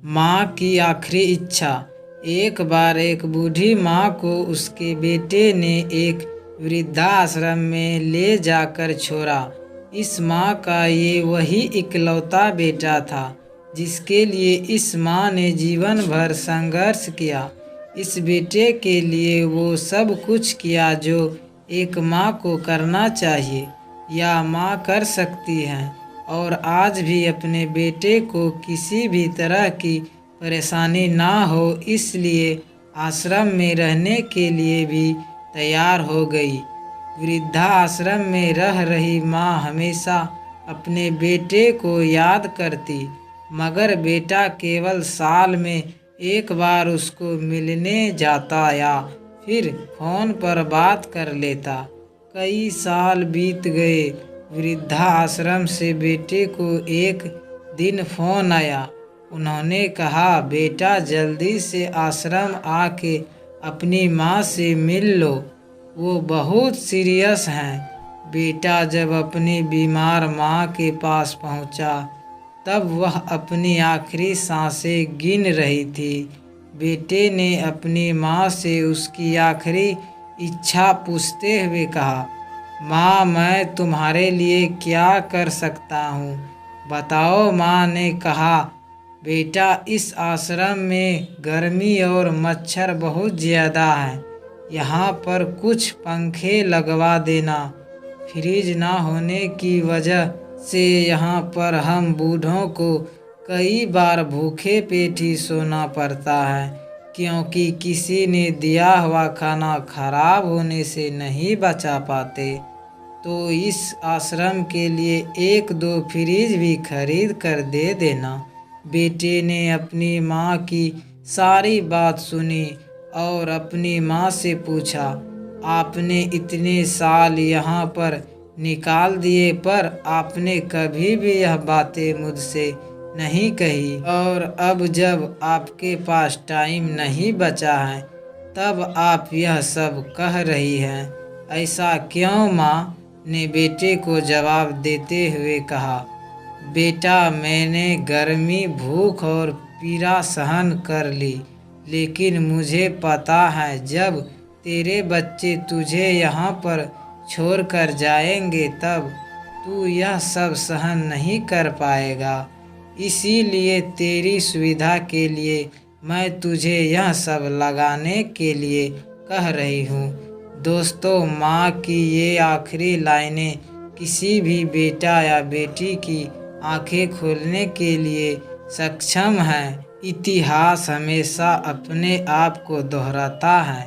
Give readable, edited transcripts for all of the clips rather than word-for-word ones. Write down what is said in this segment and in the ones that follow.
माँ की आखिरी इच्छा। एक बार एक बूढ़ी माँ को उसके बेटे ने एक वृद्धाश्रम में ले जाकर छोड़ा। इस माँ का ये वही इकलौता बेटा था जिसके लिए इस माँ ने जीवन भर संघर्ष किया। इस बेटे के लिए वो सब कुछ किया जो एक माँ को करना चाहिए या माँ कर सकती है, और आज भी अपने बेटे को किसी भी तरह की परेशानी ना हो इसलिए आश्रम में रहने के लिए भी तैयार हो गई। वृद्धाश्रम में रह रही माँ हमेशा अपने बेटे को याद करती, मगर बेटा केवल साल में एक बार उसको मिलने जाता या फिर फोन पर बात कर लेता। कई साल बीत गए। वृद्धाश्रम से बेटे को एक दिन फोन आया। उन्होंने कहा, बेटा जल्दी से आश्रम आके अपनी माँ से मिल लो, वो बहुत सीरियस हैं। बेटा जब अपनी बीमार माँ के पास पहुँचा तब वह अपनी आखिरी सांसें गिन रही थी। बेटे ने अपनी माँ से उसकी आखिरी इच्छा पूछते हुए कहा, माँ मैं तुम्हारे लिए क्या कर सकता हूँ, बताओ। माँ ने कहा, बेटा इस आश्रम में गर्मी और मच्छर बहुत ज़्यादा है, यहाँ पर कुछ पंखे लगवा देना। फ्रिज ना होने की वजह से यहाँ पर हम बूढ़ों को कई बार भूखे पेट ही सोना पड़ता है, क्योंकि किसी ने दिया हुआ खाना खराब होने से नहीं बचा पाते। तो इस आश्रम के लिए एक दो फ्रिज भी खरीद कर दे देना। बेटे ने अपनी माँ की सारी बात सुनी और अपनी माँ से पूछा, आपने इतने साल यहाँ पर निकाल दिए पर आपने कभी भी यह बातें मुझसे नहीं कही, और अब जब आपके पास टाइम नहीं बचा है तब आप यह सब कह रही हैं, ऐसा क्यों। माँ ने बेटे को जवाब देते हुए कहा, बेटा मैंने गर्मी, भूख और पीड़ा सहन कर ली, लेकिन मुझे पता है जब तेरे बच्चे तुझे यहाँ पर छोड़कर जाएंगे तब तू यह सब सहन नहीं कर पाएगा। इसीलिए तेरी सुविधा के लिए मैं तुझे यह सब लगाने के लिए कह रही हूँ। दोस्तों, माँ की ये आखिरी लाइनें किसी भी बेटा या बेटी की आंखें खोलने के लिए सक्षम हैं। इतिहास हमेशा अपने आप को दोहराता है।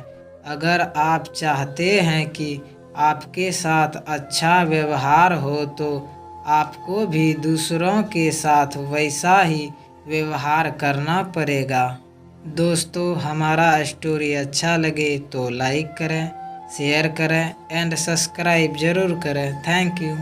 अगर आप चाहते हैं कि आपके साथ अच्छा व्यवहार हो तो आपको भी दूसरों के साथ वैसा ही व्यवहार करना पड़ेगा। दोस्तों, हमारा स्टोरी अच्छा लगे तो लाइक करें, शेयर करें एंड सब्सक्राइब ज़रूर करें। Thank you.